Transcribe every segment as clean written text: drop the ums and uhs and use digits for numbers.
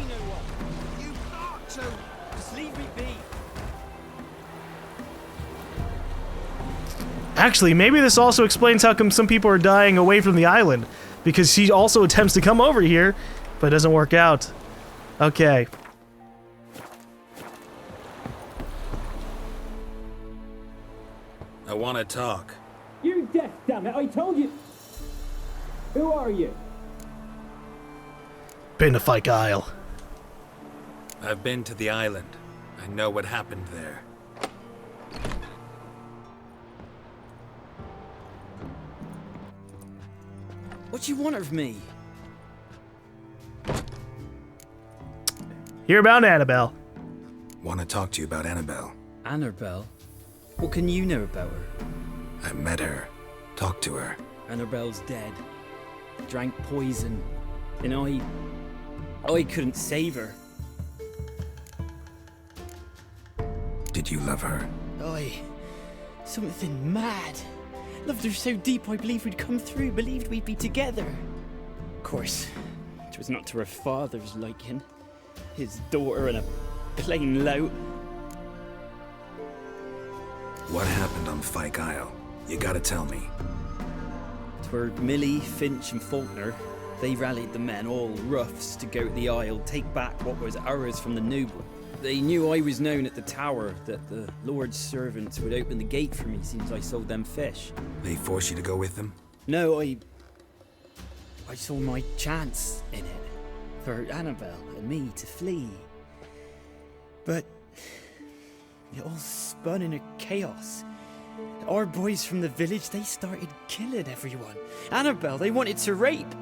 no one. You got to. Just leave me be. Actually, maybe this also explains how come some people are dying away from the island. Because she also attempts to come over here, but it doesn't work out. Okay. I want to talk. You're deaf, damn it! I told you. Who are you? Been to Fike Isle. I've been to the island. I know what happened there. What do you want of me? Hear about Annabelle. Want to talk to you about Annabelle. Annabelle? What can you know about her? I met her. Talked to her. Annabelle's dead. Drank poison. And I couldn't save her. Did you love her? Something mad. Loved her so deep I believed we'd come through, believed we'd be together. Of course, it was not to her father's liking. His daughter and a plain lout. What happened on Fike Isle? You gotta tell me. 'Twere Millie, Finch and Faulkner. They rallied the men, all roughs, to go to the Isle, take back what was ours from the noble. They knew I was known at the tower, that the Lord's servants would open the gate for me since I sold them fish. They forced you to go with them? No, I saw my chance in it, for Annabelle and me to flee. But it all spun in a chaos. Our boys from the village, they started killing everyone. Annabelle, they wanted to rape.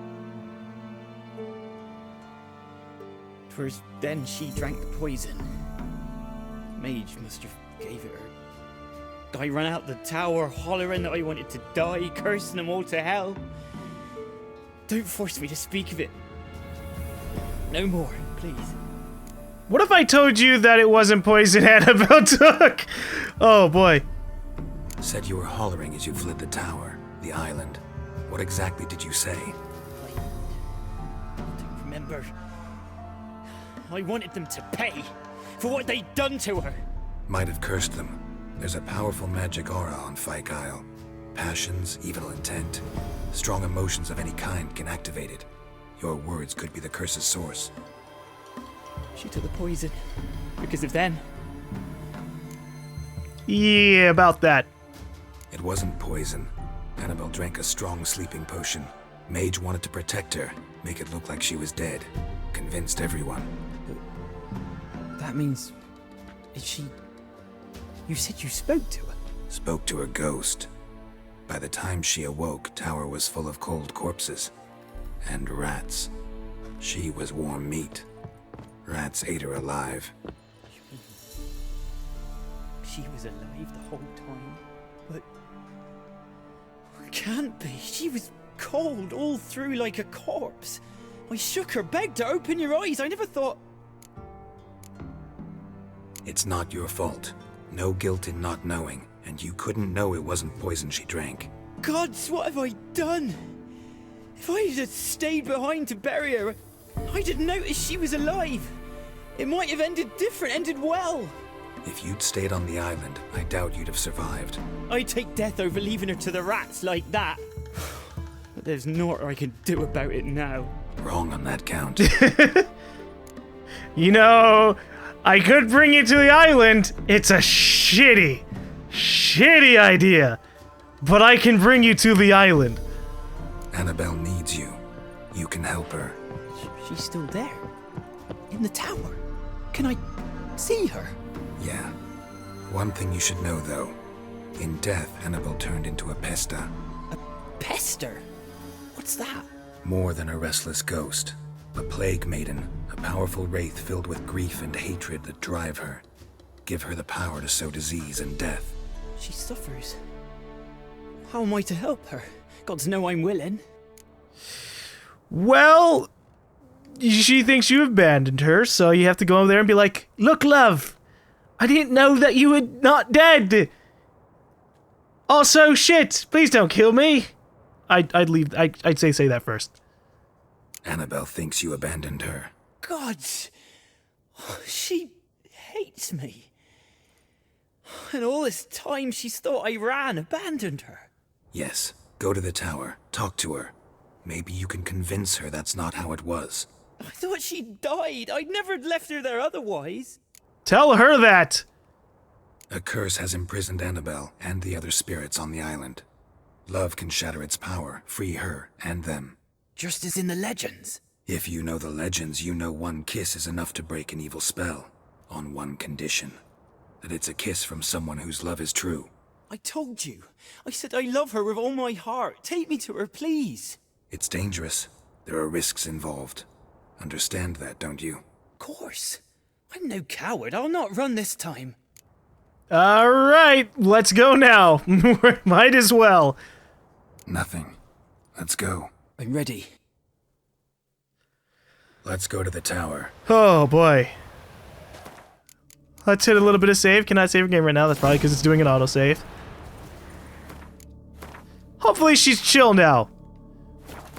'Twas then she drank the poison. Mage must have gave it her. I ran out the tower hollering that I wanted to die, cursing them all to hell. Don't force me to speak of it. No more, please. What if I told you that it wasn't poison Annabelle took? Oh boy. Said you were hollering as you fled the tower, the island. What exactly did you say? I don't remember. I wanted them to pay for what they'd done to her. Might have cursed them. There's a powerful magic aura on Fike Isle. Passions, evil intent, strong emotions of any kind can activate it. Your words could be the curse's source. She took the poison because of them. Yeah, about that. It wasn't poison. Annabelle drank a strong sleeping potion. Mage wanted to protect her, make it look like she was dead. Convinced everyone. That means... is she... You said you spoke to her? Spoke to her ghost. By the time she awoke, tower was full of cold corpses. And rats. She was warm meat. Rats ate her alive. She was alive the whole time? But... it can't be. She was cold all through like a corpse. I shook her, begged her, open your eyes. I never thought... It's not your fault. No guilt in not knowing, and you couldn't know it wasn't poison she drank. Gods, what have I done? If I had stayed behind to bury her, I didn't notice she was alive. It might have ended different, ended well. If you'd stayed on the island, I doubt you'd have survived. I'd take death over leaving her to the rats like that. But there's naught I can do about it now. Wrong on that count. You know, I could bring you to the island. It's a shitty idea. But I can bring you to the island. Annabelle needs you. You can help her. She's still there. In the tower. Can I see her? Yeah. One thing you should know, though. In death, Annabelle turned into a pesta. A pester? What's that? More than a restless ghost. A plague maiden, a powerful wraith filled with grief and hatred that drive her. Give her the power to sow disease and death. She suffers. How am I to help her? Gods know I'm willing. Well, she thinks you abandoned her, so you have to go over there and be like, look, love, I didn't know that you were not dead. Also, shit, please don't kill me. I'd say that first. Annabelle thinks you abandoned her. God, she hates me. And all this time she's thought I abandoned her. Yes, go to the tower, talk to her. Maybe you can convince her that's not how it was. I thought she died. I'd never left her there otherwise. Tell her that! A curse has imprisoned Annabelle and the other spirits on the island. Love can shatter its power, free her and them. Just as in the legends. If you know the legends, you know one kiss is enough to break an evil spell. On one condition. That it's a kiss from someone whose love is true. I told you. I said I love her with all my heart. Take me to her, please. It's dangerous. There are risks involved. Understand that, don't you? Of course. I'm no coward. I'll not run this time. Alright, let's go now. Might as well. Nothing. Let's go. I'm ready. Let's go to the tower. Oh boy. Let's hit a little bit of save. Can I save a game right now? That's probably because it's doing an autosave. Hopefully she's chill now.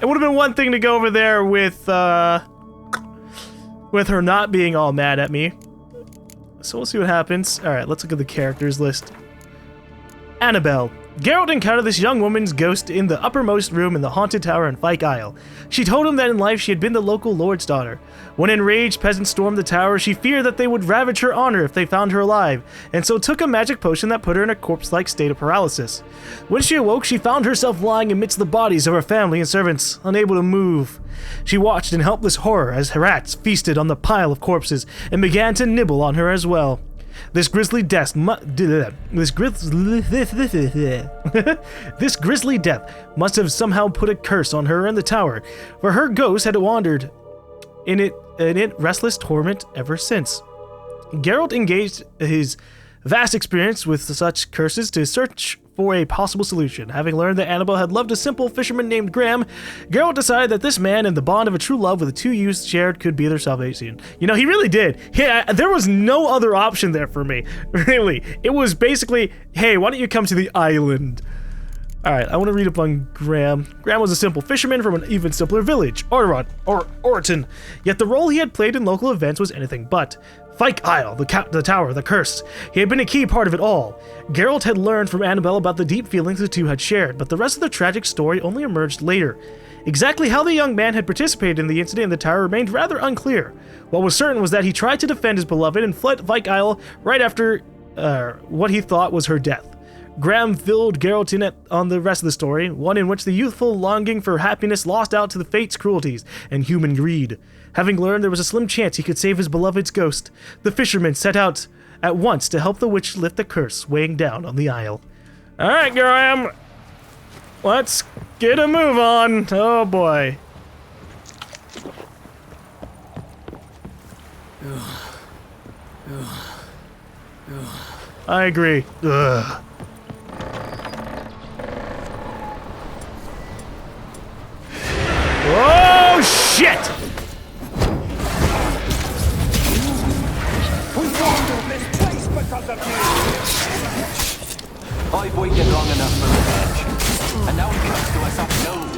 It would have been one thing to go over there with her not being all mad at me. So we'll see what happens. Alright, let's look at the characters list. Annabelle. Geralt encountered this young woman's ghost in the uppermost room in the haunted tower in Fike Isle. She told him that in life she had been the local lord's daughter. When enraged peasants stormed the tower, she feared that they would ravage her honor if they found her alive, and so took a magic potion that put her in a corpse-like state of paralysis. When she awoke, she found herself lying amidst the bodies of her family and servants, unable to move. She watched in helpless horror as rats feasted on the pile of corpses and began to nibble on her as well. This grisly death must have somehow put a curse on her and the tower, for her ghost had wandered in it restless torment ever since. Geralt engaged his vast experience with such curses to search for a possible solution. Having learned that Annabelle had loved a simple fisherman named GaLm, Geralt decided that this man and the bond of a true love with the two youths shared could be their salvation. You know, he really did. There was no other option there for me. Really. It was basically, hey, why don't you come to the island? Alright, I want to read up on GaLm. GaLm was a simple fisherman from an even simpler village, Orton. Yet the role he had played in local events was anything but. Fike Isle, the tower, the curse. He had been a key part of it all. Geralt had learned from Annabelle about the deep feelings the two had shared, but the rest of the tragic story only emerged later. Exactly how the young man had participated in the incident in the tower remained rather unclear. What was certain was that he tried to defend his beloved and fled Fike Isle right after what he thought was her death. GaLm filled Geralt in on the rest of the story, one in which the youthful longing for happiness lost out to the fate's cruelties and human greed. Having learned there was a slim chance he could save his beloved's ghost, the fisherman set out at once to help the witch lift the curse weighing down on the isle. Alright, GaLm! Let's get a move on! Oh boy. I agree. Ugh. Oh shit! I've waited long enough for revenge, and now it comes to us unknown.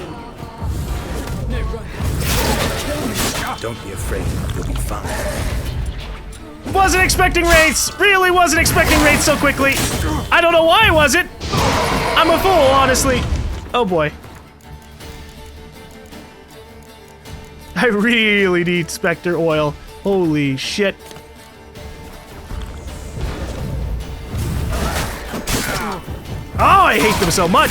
Don't be afraid, you'll be fine. Wasn't expecting raids! Really wasn't expecting raids so quickly! I don't know why I wasn't! I'm a fool, honestly. Oh boy. I really need Spectre oil. Holy shit. Oh, I hate them so much!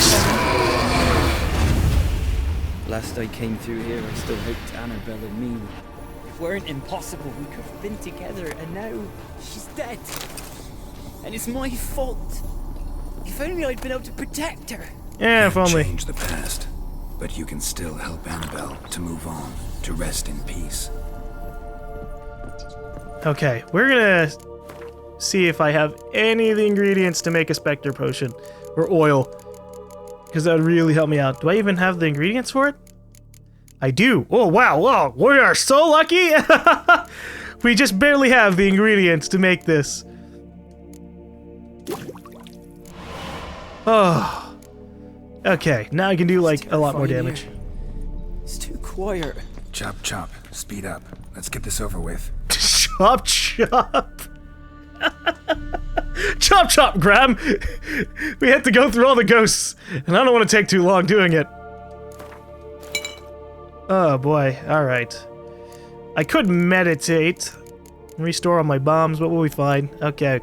Last I came through here, I still hoped Annabelle and me weren't impossible. We could have been together, and now she's dead. And it's my fault. If only I'd been able to protect her. Yeah, if only. Change the past, but you can still help Annabelle to move on, to rest in peace. Okay, we're gonna see if I have any of the ingredients to make a Spectre potion. Or oil. Because that would really help me out. Do I even have the ingredients for it? I do. Oh, wow. Whoa, we are so lucky. We just barely have the ingredients to make this. Oh. Okay, now I can do like a lot more damage. It's too quiet. Chop, chop. Speed up. Let's get this over with. Chop, chop. Chop, chop, Graham. We had to go through all the ghosts, and I don't want to take too long doing it. Oh boy, alright. I could meditate. Restore all my bombs, but we'll be fine. Okay.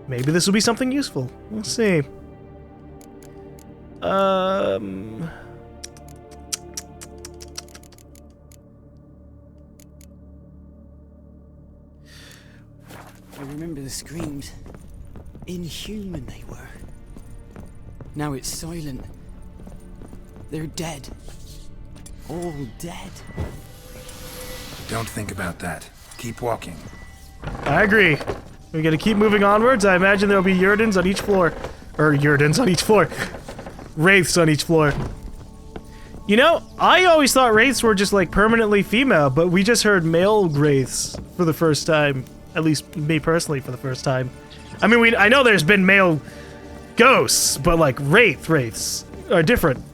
Maybe this will be something useful. We'll see. I remember the screams. Inhuman they were. Now it's silent. They're dead. All dead. Don't think about that. Keep walking. agree. We gotta keep moving onwards. I imagine there'll be Yurdans on each floor. Or Yurdans on each floor. Wraiths on each floor. You know, I always thought wraiths were just like permanently female, but we just heard male wraiths for the first time. At least me personally for the first time. I mean, I know there's been male ghosts, but like wraiths are different.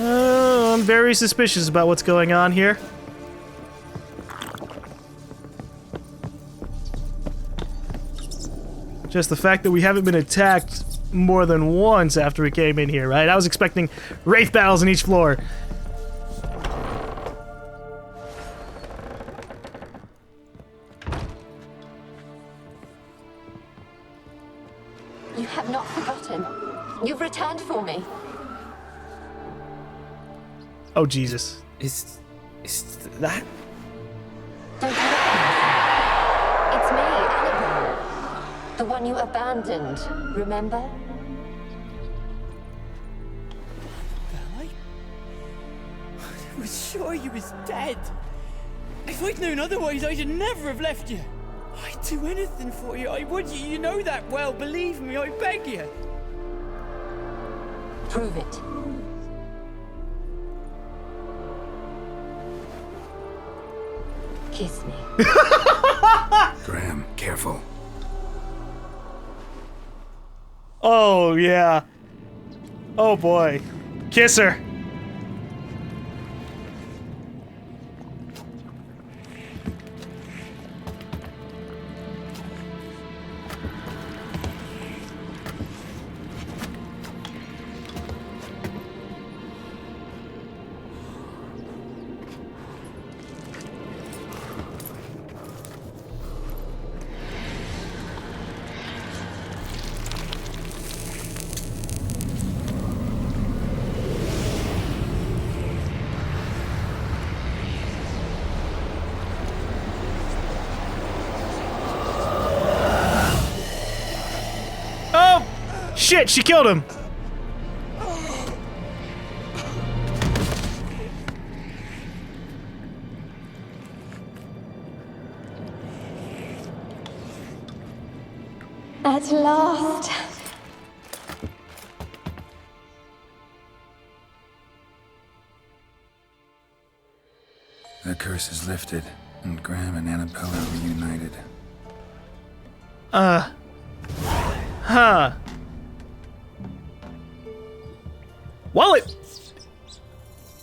I'm very suspicious about what's going on here. Just the fact that we haven't been attacked more than once after we came in here, right? I was expecting wraith battles on each floor. You have not forgotten. You've returned for me. Oh, Jesus. Is that? Don't recognize me. It's me, Annabelle. The one you abandoned, remember? I was sure you was dead. If I'd known otherwise, I'd never have left you. I'd do anything for you. I would. You know that well. Believe me, I beg you. Prove it. Kiss me. Graham, careful. Oh, yeah. Oh, boy. Kiss her. Shit, she killed him! At last. The curse is lifted, and Graham and Annabelle are reunited. Huh. Well,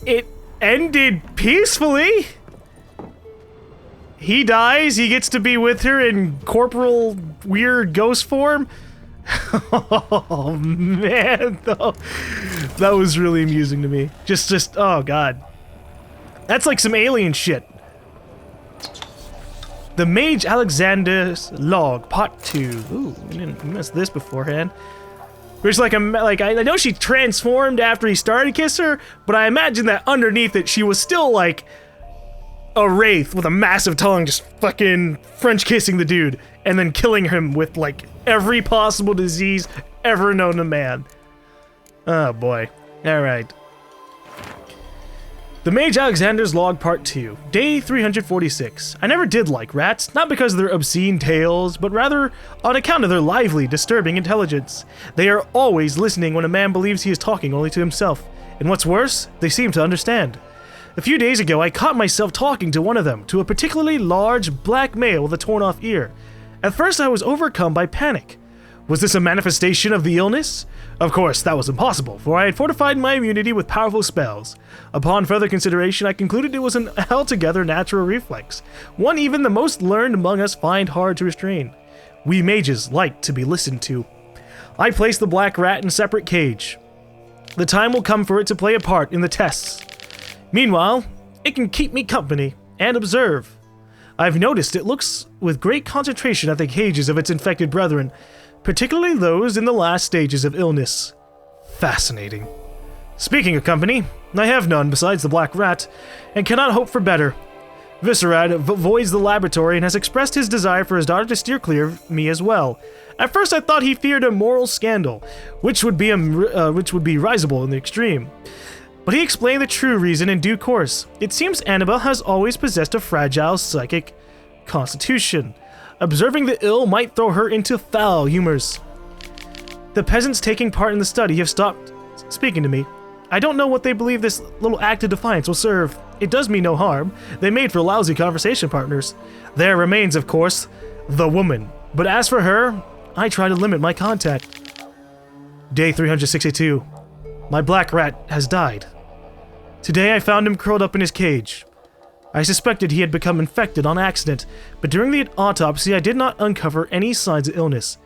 it ended peacefully. He dies, he gets to be with her in corporal weird ghost form. Oh man, though. That was really amusing to me. Just oh god. That's like some alien shit. The Mage Alexander's log, part 2. Ooh, we didn't miss this beforehand. Which, like, I know she transformed after he started to kiss her, but I imagine that underneath it, she was still, like, a wraith with a massive tongue just fucking French kissing the dude, and then killing him with, like, every possible disease ever known to man. Oh, boy. Alright. The Mage Alexander's Log Part 2, Day 346. I never did like rats, not because of their obscene tales, but rather on account of their lively, disturbing intelligence. They are always listening when a man believes he is talking only to himself, and what's worse, they seem to understand. A few days ago, I caught myself talking to one of them, to a particularly large black male with a torn off ear. At first, I was overcome by panic. Was this a manifestation of the illness? Of course, that was impossible, for I had fortified my immunity with powerful spells. Upon further consideration, I concluded it was an altogether natural reflex, one even the most learned among us find hard to restrain. We mages like to be listened to. I placed the black rat in a separate cage. The time will come for it to play a part in the tests. Meanwhile, it can keep me company and observe. I've noticed it looks with great concentration at the cages of its infected brethren, particularly those in the last stages of illness. Fascinating. Speaking of company, I have none besides the black rat, and cannot hope for better. Viscerad avoids the laboratory and has expressed his desire for his daughter to steer clear of me as well. At first I thought he feared a moral scandal, which would be risible in the extreme. But he explained the true reason in due course. It seems Annabelle has always possessed a fragile psychic constitution. Observing the ill might throw her into foul humors. The peasants taking part in the study have stopped speaking to me. I don't know what they believe this little act of defiance will serve. It does me no harm. They made for lousy conversation partners. There remains, of course, the woman. But as for her, I try to limit my contact. Day 362. My black rat has died. Today I found him curled up in his cage. I suspected he had become infected on accident, but during the autopsy I did not uncover any signs of illness.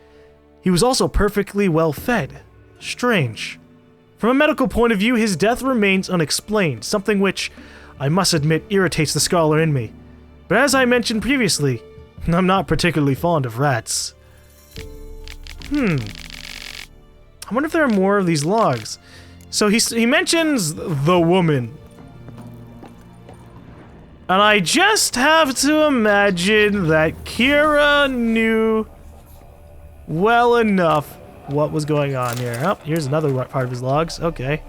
He was also perfectly well fed. Strange. From a medical point of view, his death remains unexplained, something which, I must admit, irritates the scholar in me. But as I mentioned previously, I'm not particularly fond of rats. I wonder if there are more of these logs. So he mentions the woman. And I just have to imagine that Kira knew well enough what was going on here. Oh, here's another part of his logs. Okay.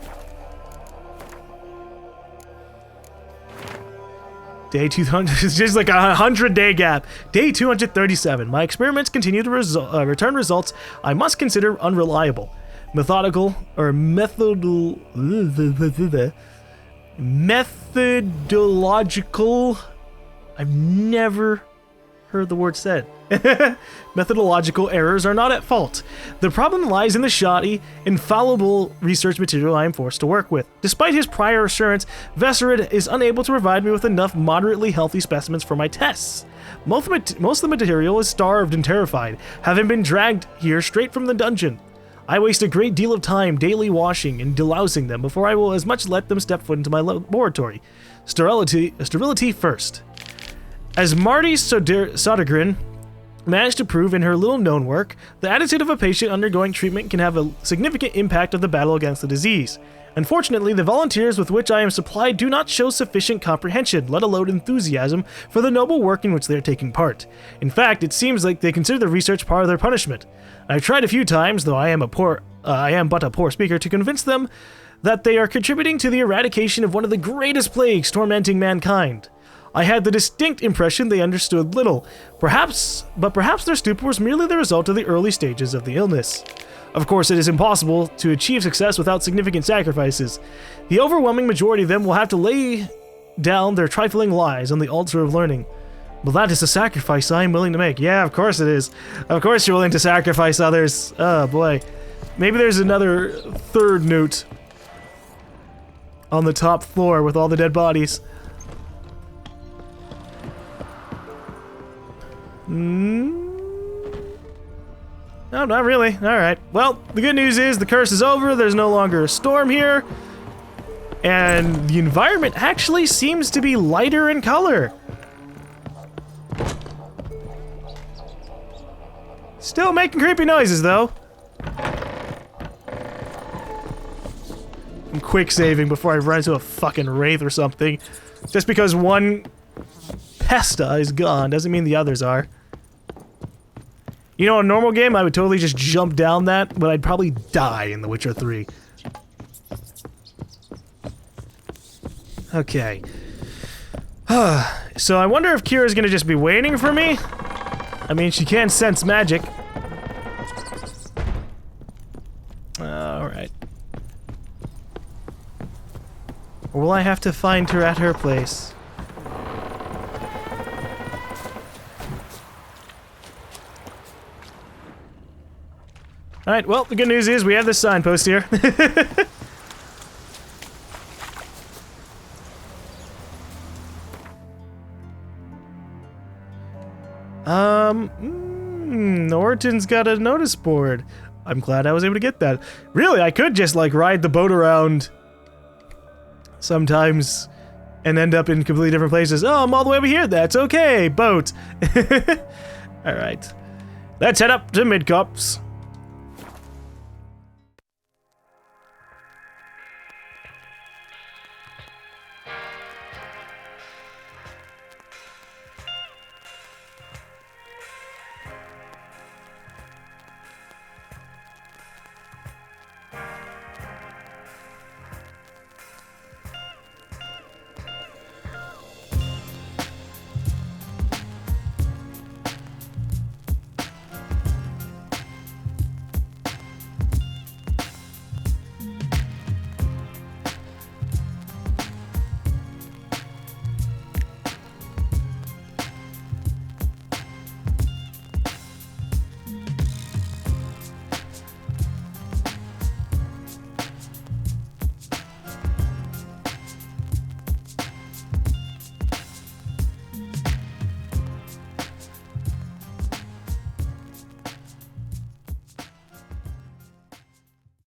Day 200, it's just like a 100-day gap. Day 237. My experiments continue to return results I must consider unreliable. Methodological. I've never heard the word said. Methodological errors are not at fault. The problem lies in the shoddy, infallible research material I am forced to work with. Despite his prior assurance, Viscerad is unable to provide me with enough moderately healthy specimens for my tests. Most of the material is starved and terrified, having been dragged here straight from the dungeon. I waste a great deal of time daily washing and delousing them before I will as much let them step foot into my laboratory. Sterility first. As Marty Sodergren managed to prove in her little-known work, the attitude of a patient undergoing treatment can have a significant impact of the battle against the disease. Unfortunately, the volunteers with which I am supplied do not show sufficient comprehension, let alone enthusiasm, for the noble work in which they are taking part. In fact, it seems like they consider the research part of their punishment. I've tried a few times, though I am but a poor speaker, to convince them that they are contributing to the eradication of one of the greatest plagues tormenting mankind. I had the distinct impression they understood little, but perhaps their stupor was merely the result of the early stages of the illness. Of course, it is impossible to achieve success without significant sacrifices. The overwhelming majority of them will have to lay down their trifling lives on the altar of learning. Well, that is a sacrifice I am willing to make. Yeah, of course it is. Of course you're willing to sacrifice others. Oh, boy. Maybe there's another third newt on the top floor with all the dead bodies. No, not really. Alright. Well, the good news is the curse is over. There's no longer a storm here. And the environment actually seems to be lighter in color. Still making creepy noises, though. I'm quick saving before I run into a fucking wraith or something. Just because one Pesta is gone doesn't mean the others are. You know, in a normal game, I would totally just jump down that, but I'd probably die in The Witcher 3. Okay. So I wonder if Kira's gonna just be waiting for me? I mean, she can sense magic. Alright. Or Or will I have to find her at her place? Alright, well, the good news is we have this signpost here. Norton's got a notice board. I'm glad I was able to get that. Really, I could just, like, ride the boat around sometimes and end up in completely different places. Oh, I'm all the way over here. That's okay, boat. Alright. Let's head up to Midcops.